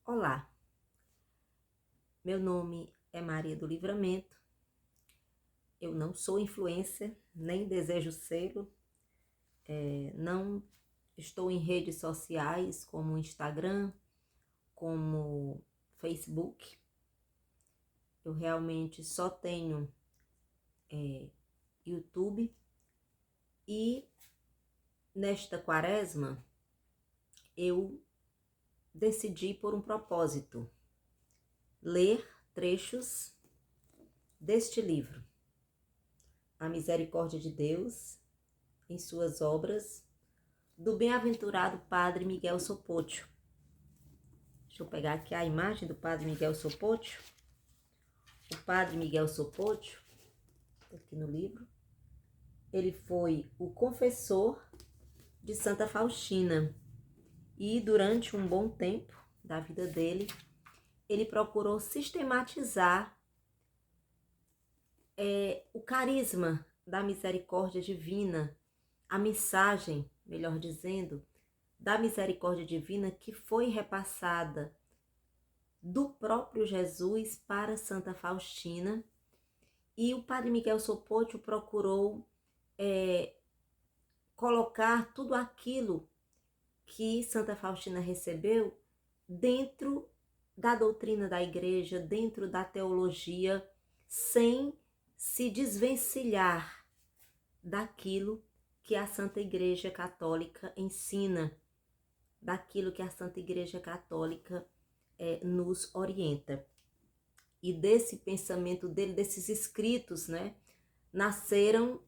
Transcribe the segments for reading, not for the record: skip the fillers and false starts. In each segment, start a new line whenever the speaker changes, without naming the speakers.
Olá, meu nome é Maria do Livramento. Eu não sou influencer, nem desejo ser. Não estou em redes sociais como Instagram, como Facebook. Eu realmente só tenho YouTube. E nesta quaresma eu decidi por um propósito ler trechos deste livro, A Misericórdia de Deus em suas obras, do bem-aventurado Padre Miguel Sopocchio. Deixa eu pegar aqui a imagem do Padre Miguel Sopocchio. O Padre Miguel Sopocchio, aqui no livro, ele foi o confessor de Santa Faustina e durante um bom tempo da vida dele, ele procurou sistematizar o carisma da misericórdia divina, a mensagem, melhor dizendo, da misericórdia divina que foi repassada do próprio Jesus para Santa Faustina. E o Padre Miguel Sopocchio procurou colocar tudo aquilo que Santa Faustina recebeu dentro da doutrina da igreja, dentro da teologia, sem se desvencilhar daquilo que a Santa Igreja Católica ensina, daquilo que a Santa Igreja Católica nos orienta. E desse pensamento dele, desses escritos, nasceram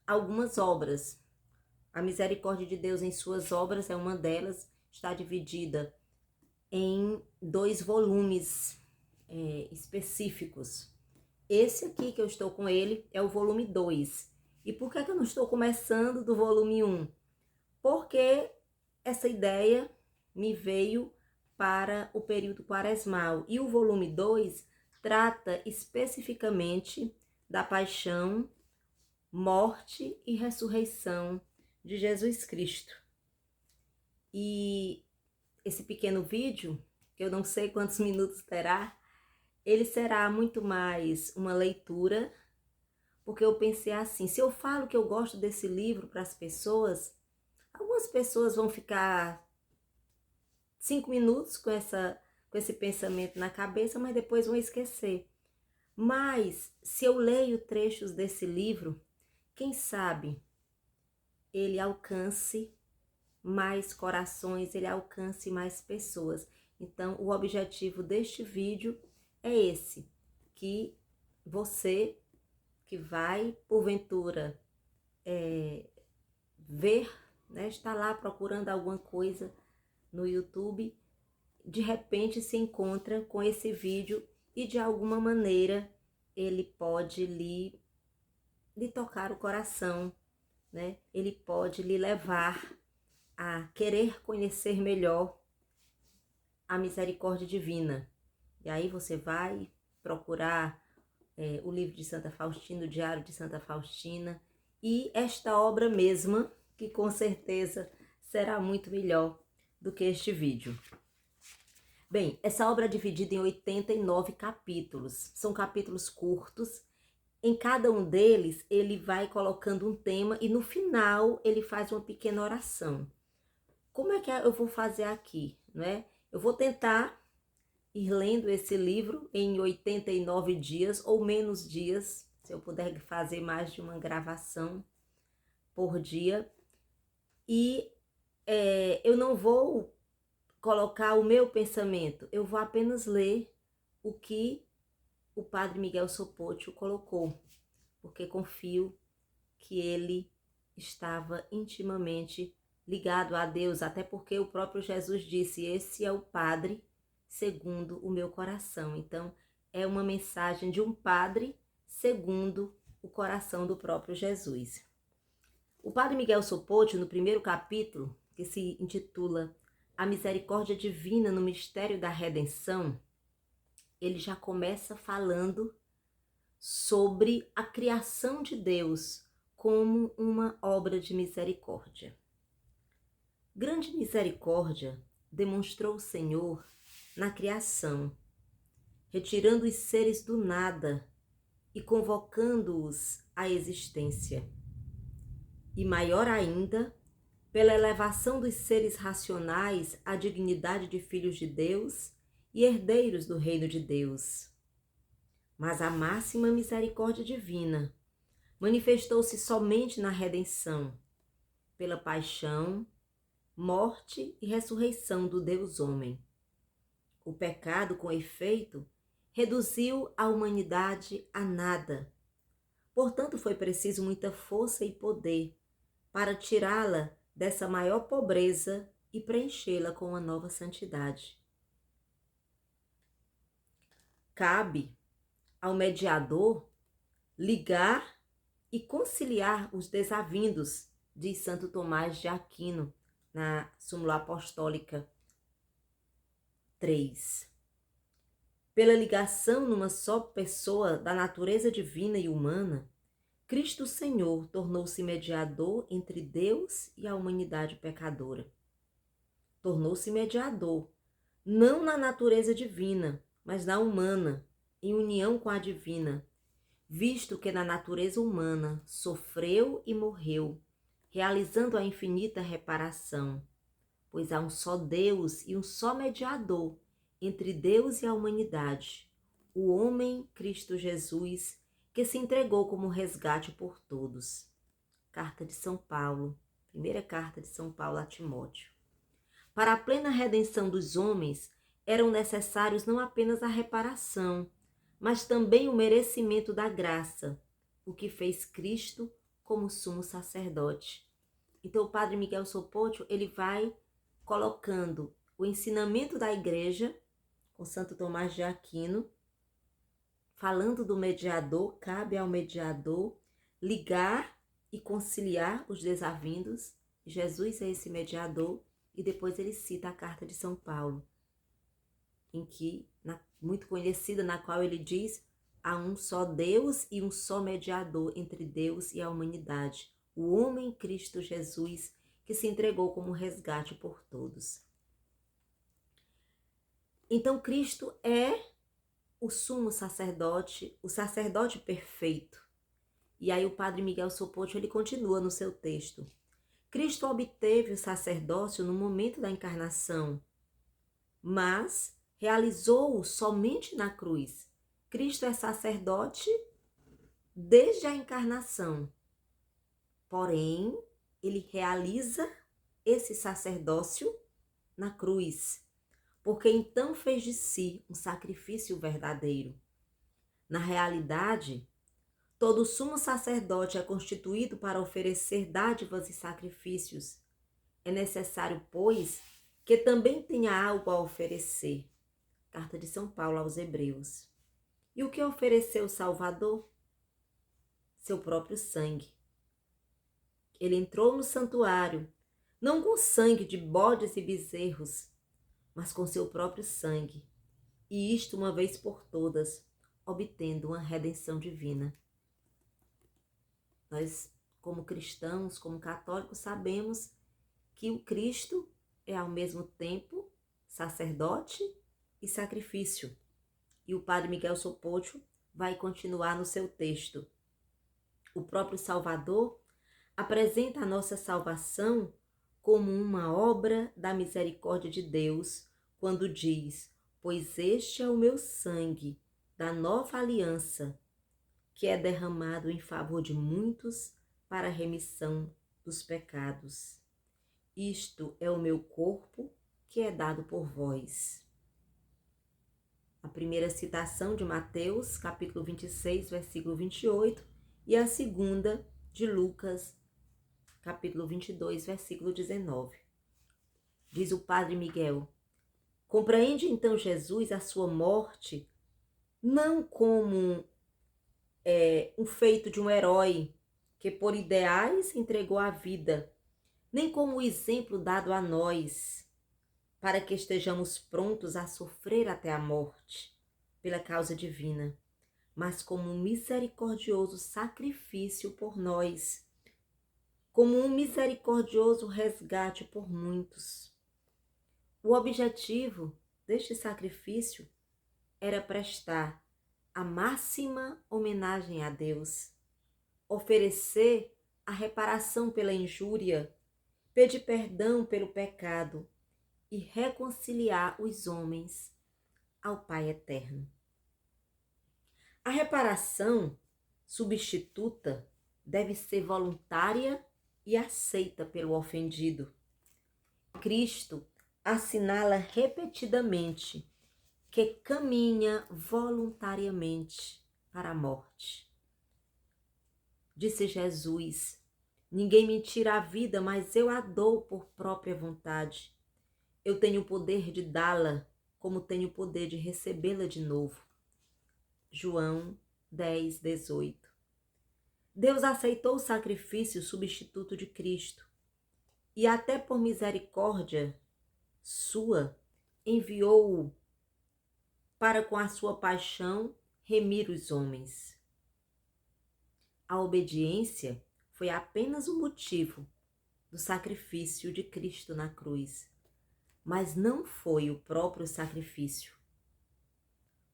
algumas obras. A Misericórdia de Deus em suas obras é uma delas, está dividida em 2 volumes específicos. Esse aqui que eu estou com ele é o volume 2. E por que eu não estou começando do volume 1? Porque essa ideia me veio para o período quaresmal. E o volume 2 trata especificamente da paixão, morte e ressurreição de Jesus Cristo. E esse pequeno vídeo, que eu não sei quantos minutos terá, ele será muito mais uma leitura, porque eu pensei assim, se eu falo que eu gosto desse livro para as pessoas, algumas pessoas vão ficar 5 minutos com esse pensamento na cabeça, mas depois vão esquecer. Mas se eu leio trechos desse livro, quem sabe ele alcance mais corações, ele alcance mais pessoas. Então, o objetivo deste vídeo é esse, que você que vai, porventura, ver, está lá procurando alguma coisa no YouTube, de repente se encontra com esse vídeo e de alguma maneira ele pode lhe tocar o coração, Ele pode lhe levar a querer conhecer melhor a misericórdia divina. E aí você vai procurar o livro de Santa Faustina, o Diário de Santa Faustina, e esta obra mesma, que com certeza será muito melhor do que este vídeo. Bem, essa obra é dividida em 89 capítulos. São capítulos curtos. Em cada um deles, ele vai colocando um tema e no final ele faz uma pequena oração. Como é que eu vou fazer aqui, Eu vou tentar ir lendo esse livro em 89 dias ou menos dias, se eu puder fazer mais de uma gravação por dia. E eu não vou colocar o meu pensamento, eu vou apenas ler o que o Padre Miguel Sopocchio colocou, porque confio que ele estava intimamente ligado a Deus, até porque o próprio Jesus disse, esse é o Padre segundo o meu coração. Então, é uma mensagem de um Padre segundo o coração do próprio Jesus. O Padre Miguel Sopocchio, no primeiro capítulo, que se intitula A Misericórdia Divina no Mistério da Redenção, ele já começa falando sobre a criação de Deus como uma obra de misericórdia. Grande misericórdia demonstrou o Senhor na criação, retirando os seres do nada e convocando-os à existência. E maior ainda, pela elevação dos seres racionais à dignidade de filhos de Deus e herdeiros do reino de Deus. Mas a máxima misericórdia divina manifestou-se somente na redenção, pela paixão, morte e ressurreição do Deus homem. O pecado, com efeito, reduziu a humanidade a nada. Portanto, foi preciso muita força e poder para tirá-la dessa maior pobreza e preenchê-la com uma nova santidade. Cabe ao mediador ligar e conciliar os desavindos, diz Santo Tomás de Aquino, na Súmula Apostólica 3. Pela ligação numa só pessoa da natureza divina e humana, Cristo Senhor tornou-se mediador entre Deus e a humanidade pecadora. Tornou-se mediador, não na natureza divina, mas na humana, em união com a divina, visto que na natureza humana sofreu e morreu, realizando a infinita reparação, pois há um só Deus e um só mediador entre Deus e a humanidade, o homem Cristo Jesus, que se entregou como resgate por todos. Carta de São Paulo, primeira carta de São Paulo a Timóteo. Para a plena redenção dos homens, eram necessários não apenas a reparação, mas também o merecimento da graça, o que fez Cristo como sumo sacerdote. Então o Padre Miguel Sopotio, ele vai colocando o ensinamento da Igreja, com Santo Tomás de Aquino, falando do mediador, cabe ao mediador ligar e conciliar os desavindos. Jesus é esse mediador, e depois ele cita a carta de São Paulo, em que, muito conhecida, na qual ele diz: há um só Deus e um só mediador entre Deus e a humanidade, o homem Cristo Jesus, que se entregou como resgate por todos. Então Cristo é o sumo sacerdote, o sacerdote perfeito. E aí o Padre Miguel Sopotio, ele continua no seu texto. Cristo obteve o sacerdócio no momento da encarnação, mas realizou-o somente na cruz. Cristo é sacerdote desde a encarnação. Porém, ele realiza esse sacerdócio na cruz, porque então fez de si um sacrifício verdadeiro. Na realidade, todo sumo sacerdote é constituído para oferecer dádivas e sacrifícios. É necessário, pois, que também tenha algo a oferecer. Carta de São Paulo aos Hebreus. E o que ofereceu o Salvador? Seu próprio sangue. Ele entrou no santuário, não com sangue de bodes e bezerros, mas com seu próprio sangue, e isto uma vez por todas, obtendo uma redenção divina. Nós, como cristãos, como católicos, sabemos que o Cristo é ao mesmo tempo sacerdote e sacrifício. E o Padre Miguel Sopotio vai continuar no seu texto. O próprio Salvador apresenta a nossa salvação como uma obra da misericórdia de Deus, quando diz: pois este é o meu sangue da nova aliança, que é derramado em favor de muitos para a remissão dos pecados. Isto é o meu corpo, que é dado por vós. A primeira citação de Mateus, capítulo 26, versículo 28, e a segunda de Lucas, capítulo 22, versículo 19. Diz o Padre Miguel: compreende então Jesus a sua morte não como um feito de um herói que por ideais entregou a vida, nem como o exemplo dado a nós, para que estejamos prontos a sofrer até a morte pela causa divina, mas como um misericordioso sacrifício por nós, como um misericordioso resgate por muitos. O objetivo deste sacrifício era prestar a máxima homenagem a Deus, oferecer a reparação pela injúria, pedir perdão pelo pecado e reconciliar os homens ao Pai eterno. A reparação substituta deve ser voluntária e aceita pelo ofendido. Cristo assinala repetidamente que caminha voluntariamente para a morte. Disse Jesus: ninguém me tira a vida, mas eu a dou por própria vontade. Eu tenho o poder de dá-la, como tenho o poder de recebê-la de novo. João 10, 18. Deus aceitou o sacrifício substituto de Cristo e até por misericórdia sua enviou-o para com a sua paixão remir os homens. A obediência foi apenas o motivo do sacrifício de Cristo na cruz, mas não foi o próprio sacrifício.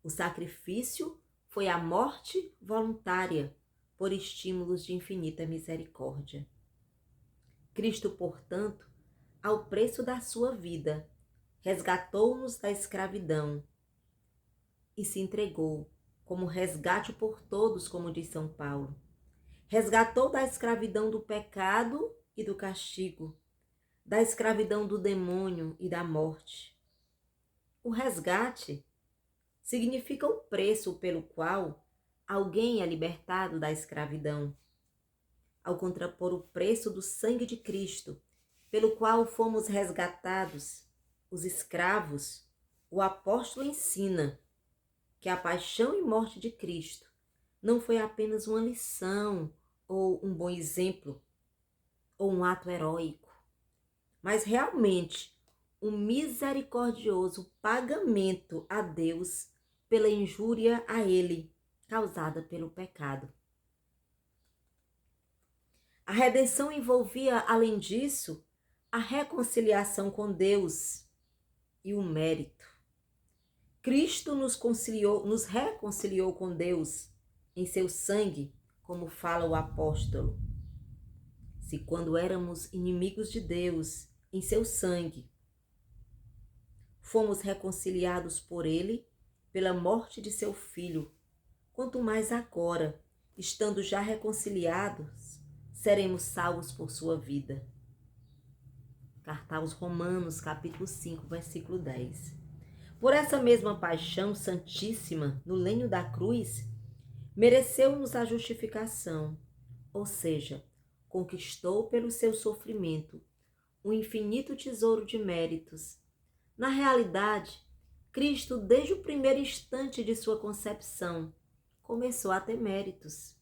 O sacrifício foi a morte voluntária por estímulos de infinita misericórdia. Cristo, portanto, ao preço da sua vida, resgatou-nos da escravidão e se entregou como resgate por todos, como diz São Paulo. Resgatou da escravidão do pecado e do castigo, da escravidão do demônio e da morte. O resgate significa o preço pelo qual alguém é libertado da escravidão, ao contrapor o preço do sangue de Cristo, pelo qual fomos resgatados, os escravos. O apóstolo ensina que a paixão e morte de Cristo não foi apenas uma lição ou um bom exemplo ou um ato heróico, mas realmente um misericordioso pagamento a Deus pela injúria a Ele causada pelo pecado. A redenção envolvia, além disso, a reconciliação com Deus e o mérito. Cristo nos reconciliou com Deus em seu sangue, como fala o apóstolo. Se quando éramos inimigos de Deus, em seu sangue, fomos reconciliados por Ele pela morte de seu Filho, quanto mais agora, estando já reconciliados, seremos salvos por sua vida. Carta aos Romanos, capítulo 5, versículo 10. Por essa mesma paixão santíssima no lenho da cruz, mereceu-nos a justificação, ou seja, conquistou pelo seu sofrimento um infinito tesouro de méritos. Na realidade, Cristo, desde o primeiro instante de sua concepção, começou a ter méritos,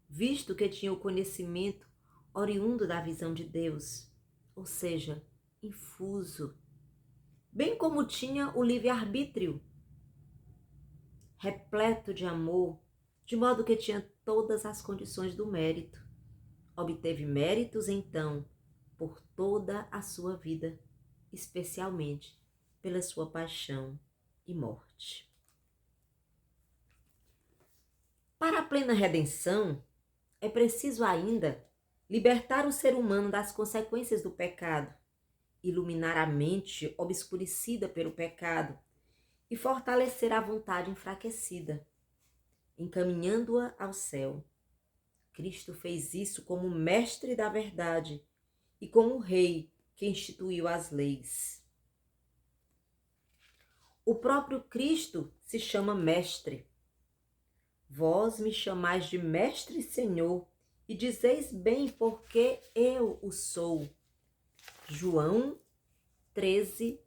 visto que tinha o conhecimento oriundo da visão de Deus, ou seja, infuso, bem como tinha o livre-arbítrio, repleto de amor, de modo que tinha todas as condições do mérito. Obteve méritos, então, por toda a sua vida, especialmente pela sua paixão e morte. Para a plena redenção, é preciso ainda libertar o ser humano das consequências do pecado, iluminar a mente obscurecida pelo pecado e fortalecer a vontade enfraquecida, encaminhando-a ao céu. Cristo fez isso como mestre da verdade e como rei que instituiu as leis. O próprio Cristo se chama mestre. Vós me chamais de mestre e senhor, e dizeis bem porque eu o sou. João 13,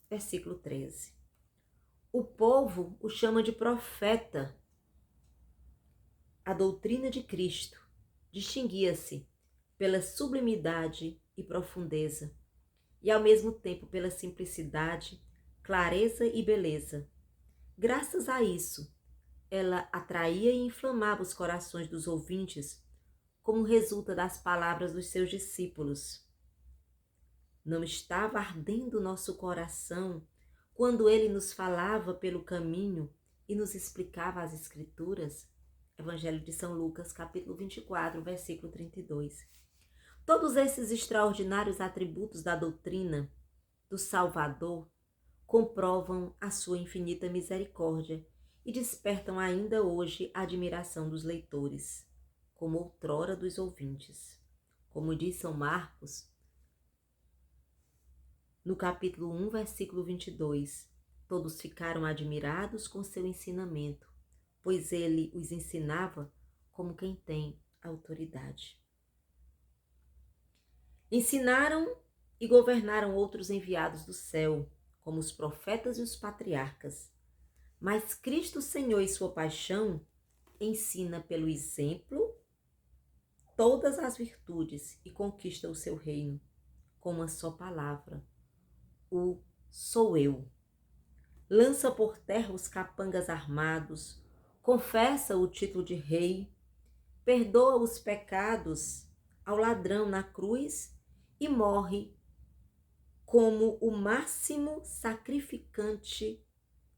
versículo 13. O povo o chama de profeta. A doutrina de Cristo distinguia-se pela sublimidade e profundeza, e ao mesmo tempo pela simplicidade, clareza e beleza. Graças a isso, ela atraía e inflamava os corações dos ouvintes, como resulta das palavras dos seus discípulos. Não estava ardendo nosso coração quando ele nos falava pelo caminho e nos explicava as Escrituras. Evangelho de São Lucas, capítulo 24, versículo 32. Todos esses extraordinários atributos da doutrina do Salvador comprovam a sua infinita misericórdia e despertam ainda hoje a admiração dos leitores, como outrora dos ouvintes. Como diz São Marcos, no capítulo 1, versículo 22, todos ficaram admirados com seu ensinamento, pois ele os ensinava como quem tem autoridade. Ensinaram e governaram outros enviados do céu, como os profetas e os patriarcas. Mas Cristo Senhor e sua paixão ensina pelo exemplo todas as virtudes e conquista o seu reino com uma só palavra, o sou eu. Lança por terra os capangas armados, confessa o título de rei, perdoa os pecados ao ladrão na cruz e morre como o máximo sacrificante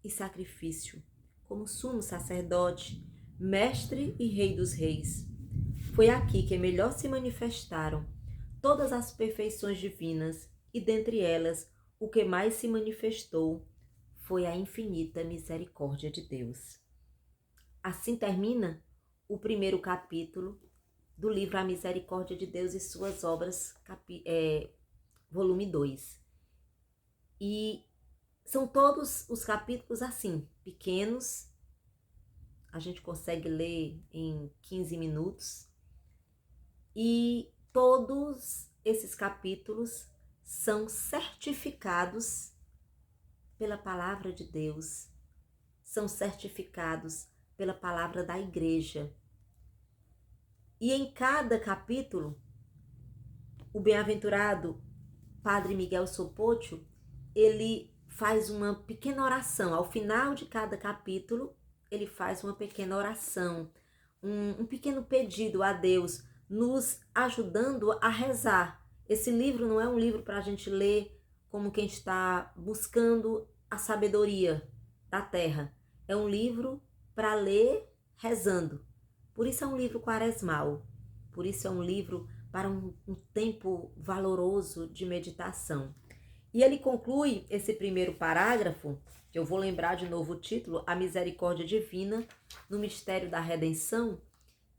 e sacrifício, como sumo sacerdote, mestre e rei dos reis. Foi aqui que melhor se manifestaram todas as perfeições divinas e dentre elas o que mais se manifestou foi a infinita misericórdia de Deus. Assim termina o primeiro capítulo do livro A Misericórdia de Deus e Suas Obras, volume 2. E são todos os capítulos assim, pequenos, a gente consegue ler em 15 minutos. E todos esses capítulos são certificados pela palavra de Deus, são certificados pela palavra da igreja. E em cada capítulo, o bem-aventurado Padre Miguel Sopocchio, ele faz uma pequena oração. Ao final de cada capítulo, ele faz uma pequena oração, um pequeno pedido a Deus, nos ajudando a rezar. Esse livro não é um livro para a gente ler como quem está buscando a sabedoria da terra. É um livro para ler rezando. Por isso é um livro quaresmal. Por isso é um livro para um tempo valoroso de meditação. E ele conclui esse primeiro parágrafo, que eu vou lembrar de novo o título, A Misericórdia Divina no Mistério da Redenção.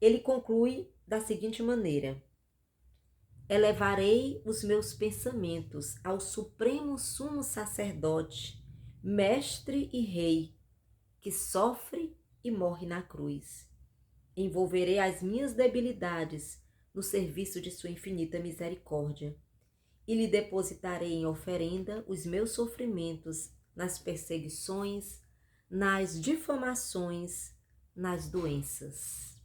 Ele conclui da seguinte maneira: elevarei os meus pensamentos ao supremo sumo sacerdote, mestre e rei, que sofre e morre na cruz. Envolverei as minhas debilidades no serviço de sua infinita misericórdia e lhe depositarei em oferenda os meus sofrimentos nas perseguições, nas difamações, nas doenças.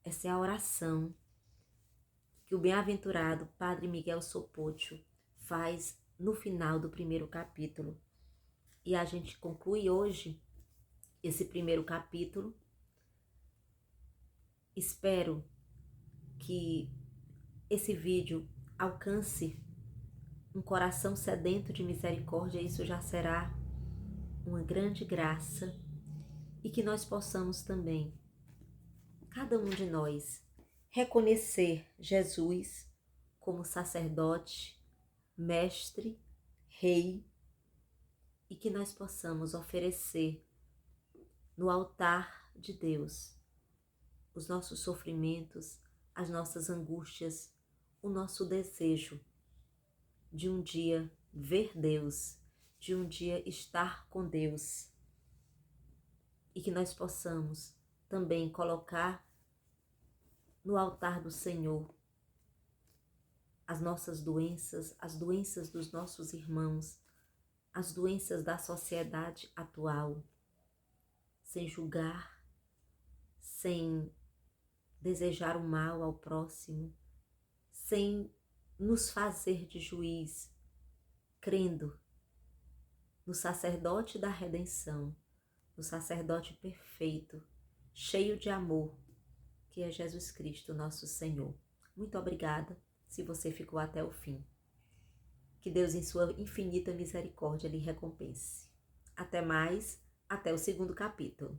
Essa é a oração que o bem-aventurado Padre Miguel Sopocchio faz no final do primeiro capítulo. E a gente conclui hoje esse primeiro capítulo. Espero que esse vídeo alcance um coração sedento de misericórdia. Isso já será uma grande graça. E que nós possamos também, cada um de nós, reconhecer Jesus como sacerdote, mestre, rei, e que nós possamos oferecer no altar de Deus os nossos sofrimentos, as nossas angústias, o nosso desejo de um dia ver Deus, de um dia estar com Deus, e que nós possamos também colocar no altar do Senhor as nossas doenças, as doenças dos nossos irmãos, as doenças da sociedade atual, sem julgar, sem desejar o mal ao próximo, sem nos fazer de juiz, crendo no sacerdote da redenção, no sacerdote perfeito, cheio de amor, que é Jesus Cristo, nosso Senhor. Muito obrigada se você ficou até o fim. Que Deus, em sua infinita misericórdia, lhe recompense. Até mais, até o segundo capítulo.